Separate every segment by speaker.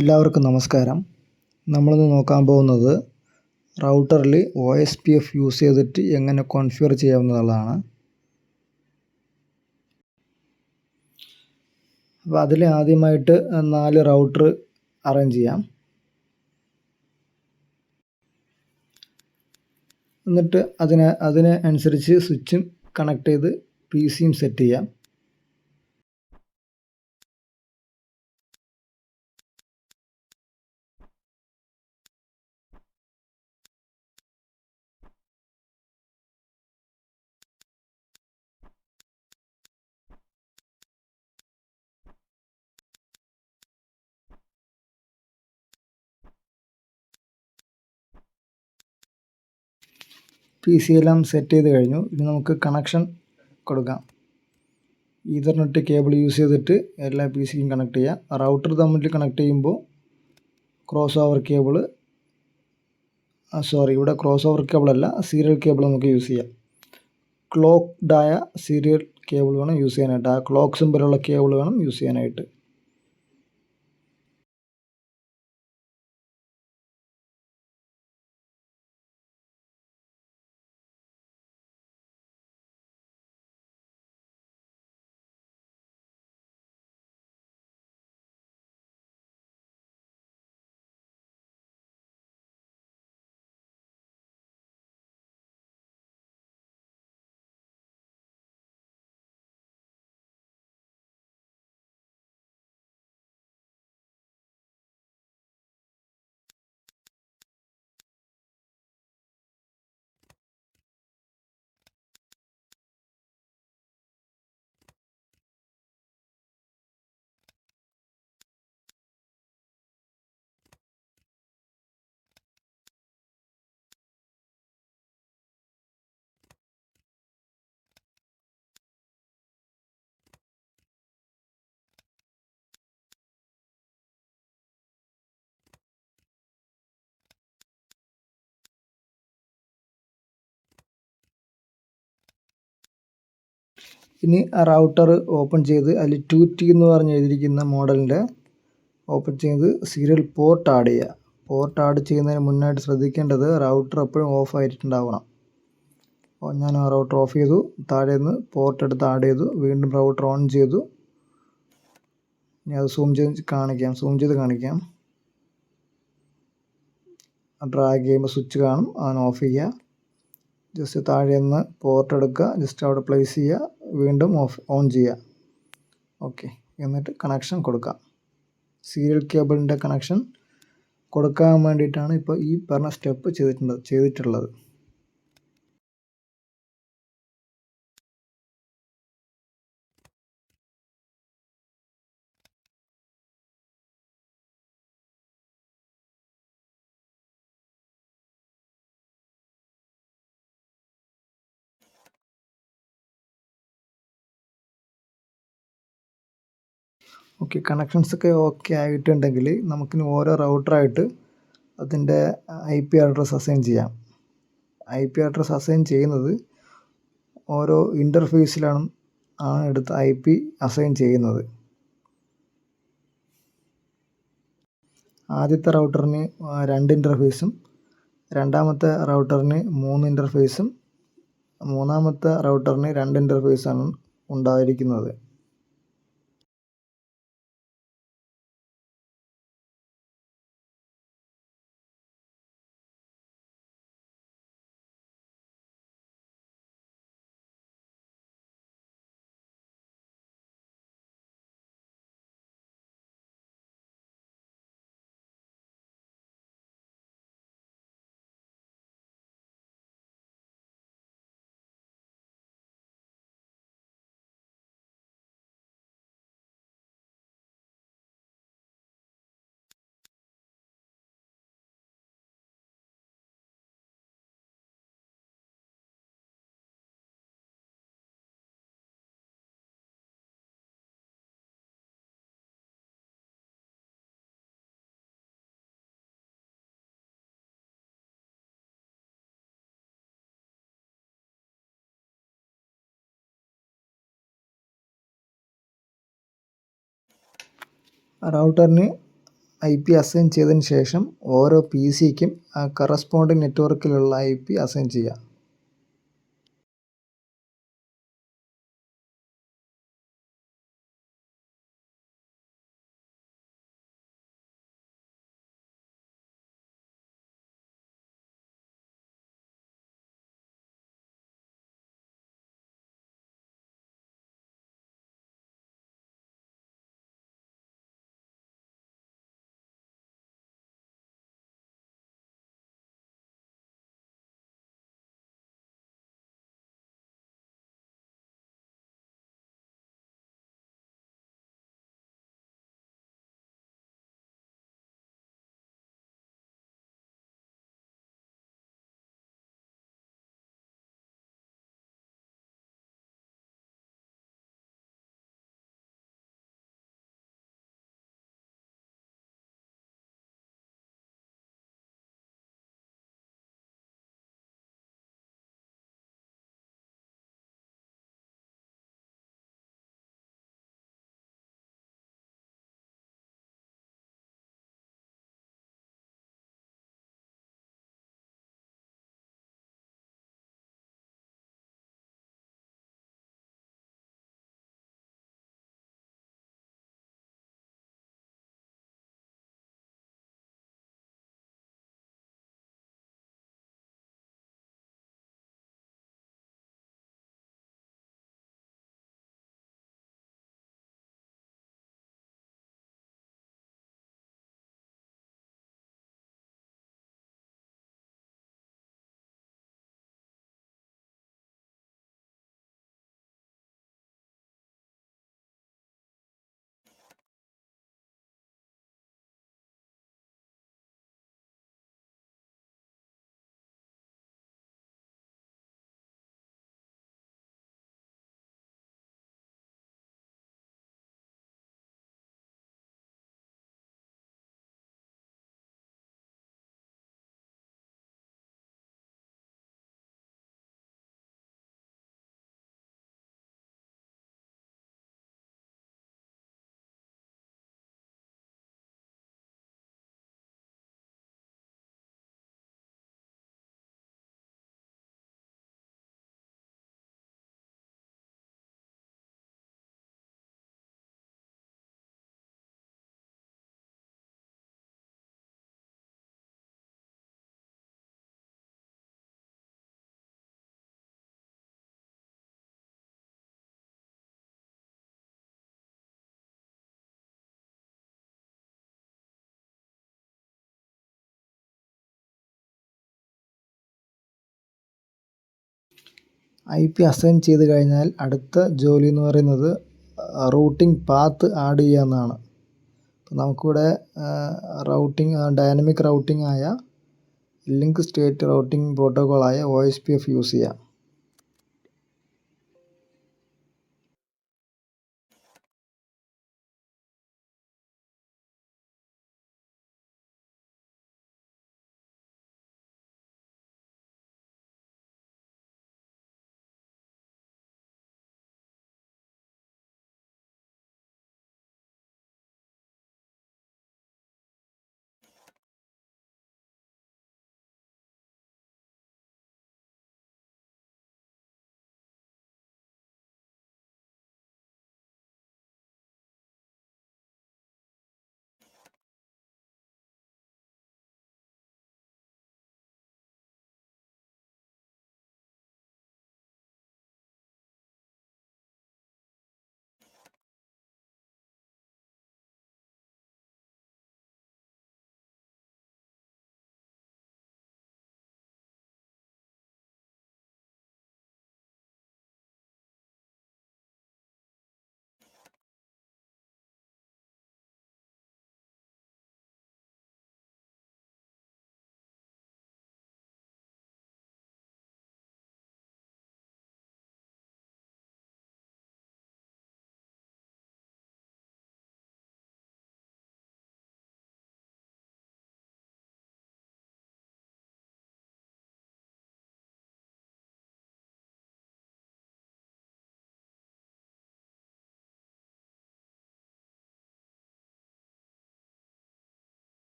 Speaker 1: എല്ലാവർക്കും നമസ്കാരം. നമ്മളിന്ന് നോക്കാൻ പോകുന്നത് റൗട്ടറിൽ OSPF യൂസ് ചെയ്തിട്ട് എങ്ങനെ കോൺഫിഗർ ചെയ്യാവുന്നതാണ്. അപ്പോൾ അതിൽ ആദ്യമായിട്ട് 4 റൗട്ടർ അറേഞ്ച് ചെയ്യാം. എന്നിട്ട് അതിനെ അനുസരിച്ച് സ്വിച്ചും കണക്ട് ചെയ്ത് PCയും സെറ്റ് ചെയ്യാം. PC എല്ലാം സെറ്റ് ചെയ്ത് കഴിഞ്ഞു. ഇനി നമുക്ക് കണക്ഷൻ കൊടുക്കാം. ഈതർനെറ്റ് കേബിൾ യൂസ് ചെയ്തിട്ട് എല്ലാ PCയും കണക്ട് ചെയ്യാം. റൗട്ടർ തമ്മിൽ കണക്ട് ചെയ്യുമ്പോൾ ക്രോസ് ഓവർ കേബിൾ ഇവിടെ ക്രോസ് ഓവർ കേബിൾ അല്ല, സീരിയൽ കേബിൾ നമുക്ക് യൂസ് ചെയ്യാം. ക്ലോക്ക്ഡായ സീരിയൽ കേബിൾ വേണം യൂസ് ചെയ്യാനായിട്ട്. ആ ക്ലോക്ക് സിമ്പലുള്ള കേബിൾ വേണം യൂസ് ചെയ്യാനായിട്ട്. ഇനി ആ റൗട്ടർ ഓപ്പൺ ചെയ്ത് അതിൽ 2T എന്ന് പറഞ്ഞ് എഴുതിയിരിക്കുന്ന മോഡലിൻ്റെ ഓപ്പൺ ചെയ്ത് സീരിയൽ പോർട്ട് ആഡ് ചെയ്യുക. പോർട്ട് ആഡ് ചെയ്യുന്നതിന് മുന്നായിട്ട് ശ്രദ്ധിക്കേണ്ടത് റൗട്ടർ എപ്പോഴും ഓഫ് ആയിട്ടുണ്ടാവണം. അപ്പോൾ ഞാൻ ആ റൗട്ടർ ഓഫ് ചെയ്തു. താഴെ നിന്ന് പോർട്ട് എടുത്ത് ആഡ് ചെയ്തു. വീണ്ടും റൗട്ടർ ഓൺ ചെയ്തു. ഇനി അത് സൂം ചെയ്ത് കാണിക്കാം. ഡ്രാഗ് ചെയ്യുമ്പോൾ സ്വിച്ച് കാണും, അതിന് ഓഫ് ചെയ്യുക. ജസ്റ്റ് താഴെ നിന്ന് പോർട്ട് എടുക്കുക, ജസ്റ്റ് അവിടെ പ്ലേസ് ചെയ്യുക, വീണ്ടും ഓൺ ചെയ്യുക. ഓക്കെ, എന്നിട്ട് കണക്ഷൻ കൊടുക്കാം. സീരിയൽ കേബിളിൻ്റെ കണക്ഷൻ കൊടുക്കാൻ വേണ്ടിയിട്ടാണ് ഇപ്പോൾ ഈ പറഞ്ഞ സ്റ്റെപ്പ് ചെയ്തിട്ടുള്ളത്. ഓക്കെ, കണക്ഷൻസൊക്കെ ഓക്കെ ആയിട്ടുണ്ടെങ്കിൽ നമുക്കിനി ഓരോ റൗട്ടറായിട്ട് അതിൻ്റെ IP അഡ്രസ്സ് അസൈൻ ചെയ്യാം. IP അഡ്രസ്സ് അസൈൻ ചെയ്യുന്നത് ഓരോ ഇൻ്റർഫേസിലാണ് എടുത്ത് IP അസൈൻ ചെയ്യുന്നത്. ആദ്യത്തെ റൗട്ടറിന് 2 ഇൻ്റർഫേസും, രണ്ടാമത്തെ റൗട്ടറിന് 3 ഇൻ്റർഫേസും, മൂന്നാമത്തെ റൗട്ടറിന് 2 ഇൻ്റർഫേസാണ് ഉണ്ടായിരിക്കുന്നത്. റൗട്ടറിന് IP അസൈൻ ചെയ്തതിന് ശേഷം ഓരോ PC-ക്കും കറസ്പോണ്ടിങ് നെറ്റ്വർക്കിലുള്ള IP അസൈൻ ചെയ്യുക. IP അസൈൻ ചെയ്ത് കഴിഞ്ഞാൽ അടുത്ത ജോലി എന്ന് പറയുന്നത് റൂട്ടിംഗ് പാത്ത് ആഡ് ചെയ്യുക എന്നതാണ്. അപ്പോൾ നമുക്കിവിടെ ഡൈനാമിക് റൗട്ടിംഗ് ആയ ലിങ്ക് സ്റ്റേറ്റ് റൗട്ടിംഗ് പ്രോട്ടോക്കോളായ OSPF യൂസ് ചെയ്യാം.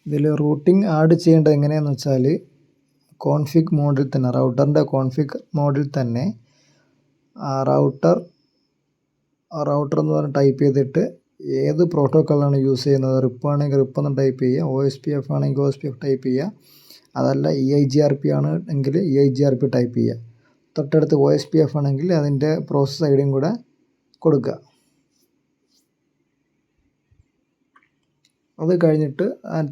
Speaker 1: ഇതിൽ റൂട്ടിംഗ് ആഡ് ചെയ്യേണ്ടത് എങ്ങനെയാണെന്ന് വെച്ചാൽ കോൺഫിഗ് മോഡിൽ തന്നെ, റൗട്ടറിൻ്റെ കോൺഫിഗ് മോഡിൽ തന്നെ റൗട്ടർ എന്ന് പറഞ്ഞ് ടൈപ്പ് ചെയ്തിട്ട് ഏത് പ്രോട്ടോക്കോളാണ് യൂസ് ചെയ്യുന്നത്, റിപ്പ് ആണെങ്കിൽ റിപ്പ് എന്ന് ടൈപ്പ് ചെയ്യുക, OSPF ആണെങ്കിൽ OSPF ടൈപ്പ് ചെയ്യുക, അതല്ല EIGRP ആണ് എങ്കിൽ EIGRP ടൈപ്പ് ചെയ്യുക. തൊട്ടടുത്ത് OSPF ആണെങ്കിൽ അതിൻ്റെ പ്രോസസ് ഐഡിയും കൂടെ കൊടുക്കുക. അത് കഴിഞ്ഞിട്ട്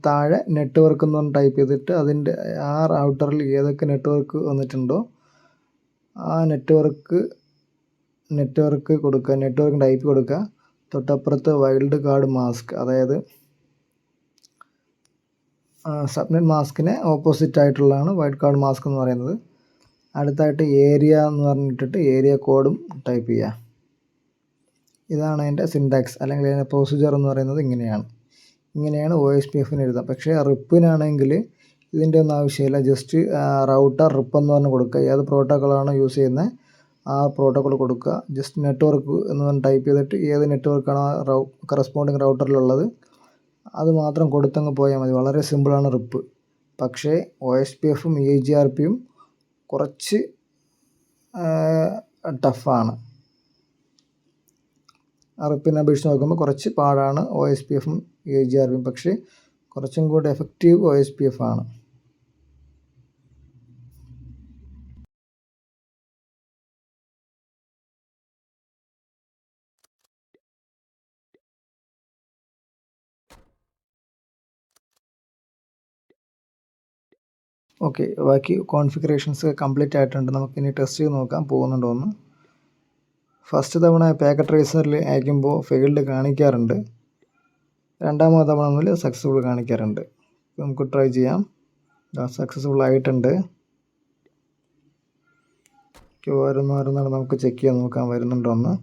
Speaker 1: താഴെ നെറ്റ്വർക്ക് എന്ന് പറഞ്ഞ് ടൈപ്പ് ചെയ്തിട്ട് അതിൻ്റെ ആ റൗട്ടറിൽ ഏതൊക്കെ നെറ്റ്വർക്ക് വന്നിട്ടുണ്ടോ ആ നെറ്റ്വർക്ക് കൊടുക്കുക, നെറ്റ്വർക്ക് ടൈപ്പ് കൊടുക്കുക. തൊട്ടപ്പുറത്ത് വൈൽഡ് കാർഡ് മാസ്ക്, അതായത് സബ്നെറ്റ് മാസ്കിന് ഓപ്പോസിറ്റ് ആയിട്ടുള്ളതാണ് വൈൽഡ് കാർഡ് മാസ്ക് എന്ന് പറയുന്നത്. അടുത്തായിട്ട് ഏരിയ എന്ന് പറഞ്ഞിട്ടിട്ട് ഏരിയ കോഡും ടൈപ്പ് ചെയ്യുക. ഇതാണ് അതിൻ്റെ സിൻടാക്സ് അല്ലെങ്കിൽ അതിൻ്റെ പ്രൊസീജിയർ എന്ന് പറയുന്നത്. ഇങ്ങനെയാണ് OSPFന് എഴുതാം. പക്ഷേ റിപ്പിനാണെങ്കിൽ ഇതിൻ്റെ ഒന്നും ആവശ്യമില്ല. ജസ്റ്റ് റൗട്ടർ റിപ്പ് എന്ന് പറഞ്ഞ് കൊടുക്കുക, ഏത് പ്രോട്ടോക്കോളാണോ യൂസ് ചെയ്യുന്നത് ആ പ്രോട്ടോക്കോൾ കൊടുക്കുക. ജസ്റ്റ് നെറ്റ്വർക്ക് എന്ന് പറഞ്ഞ് ടൈപ്പ് ചെയ്തിട്ട് ഏത് നെറ്റ്വർക്കാണോ കറസ്പോണ്ടിങ് റൗട്ടറിലുള്ളത് അത് മാത്രം കൊടുത്തങ്ങ് പോയാൽ മതി. വളരെ സിമ്പിളാണ് റിപ്പ്. പക്ഷേ OSPFും EIGRPയും കുറച്ച് ടഫാണ്. റിപ്പിനെ അപേക്ഷിച്ച് നോക്കുമ്പോൾ കുറച്ച് പാടാണ് OSPFും EIGRPയും. പക്ഷേ കുറച്ചും കൂടി എഫക്റ്റീവ് OSPF ആണ്. ഓക്കെ, ബാക്കി കോൺഫിഗറേഷൻസ് കംപ്ലീറ്റ് ആയിട്ടുണ്ട്. നമുക്കിനി ടെസ്റ്റ് ചെയ്ത് നോക്കാം പോകുന്നുണ്ടോ എന്ന്. ഫസ്റ്റ് തവണ പാക്കറ്റ് ട്രേസറിൽ അയക്കുമ്പോൾ ഫെയിൽഡ് കാണിക്കാറുണ്ട്. രണ്ടാമത്തെ തവണ മുതൽ സക്സസ്ഫുൾ കാണിക്കാറുണ്ട്. നമുക്ക് ട്രൈ ചെയ്യാം. സക്സസ്ഫുൾ ആയിട്ടുണ്ട്. വരുന്നാണ് നമുക്ക് ചെക്ക് ചെയ്യാൻ നോക്കാം വരുന്നുണ്ടോ എന്ന്.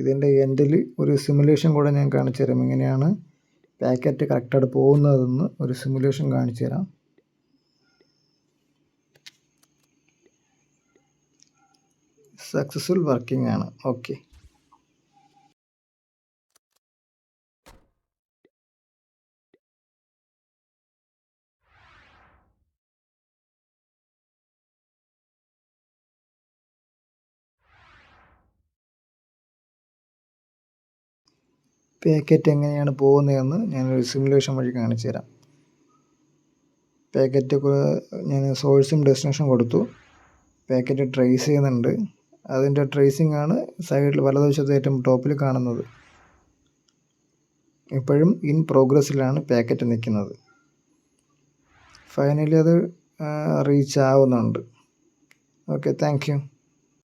Speaker 1: ഇതിൻ്റെ എൻഡിൽ ഒരു സിമുലേഷൻ കൂടെ ഞാൻ കാണിച്ചു തരാം, എങ്ങനെയാണ് പാക്കറ്റ് കറക്റ്റായിട്ട് പോകുന്നതെന്ന് ഒരു സിമുലേഷൻ കാണിച്ചു തരാം. സക്സസ്ഫുൾ വർക്കിംഗ് ആണ്. ഓക്കെ, പാക്കറ്റ് എങ്ങനെയാണ് പോകുന്നതെന്ന് ഞാനൊരു സിമുലേഷൻ വഴി കാണിച്ചു തരാം. പാക്കറ്റ് ഞാൻ സോഴ്സും ഡെസ്റ്റിനേഷൻ കൊടുത്തു. പാക്കറ്റ് ട്രേസ് ചെയ്യുന്നുണ്ട്. അതിൻ്റെ ട്രേസിംഗ് ആണ് സൈഡിൽ വലതുവശത്ത് ഏറ്റവും ടോപ്പിൽ കാണുന്നത്. ഇപ്പോഴും ഇൻ പ്രോഗ്രസ്സിലാണ് പാക്കറ്റ് നിൽക്കുന്നത്. ഫൈനലി അത് റീച്ച് ആവുന്നുണ്ട്. Okay, thank you.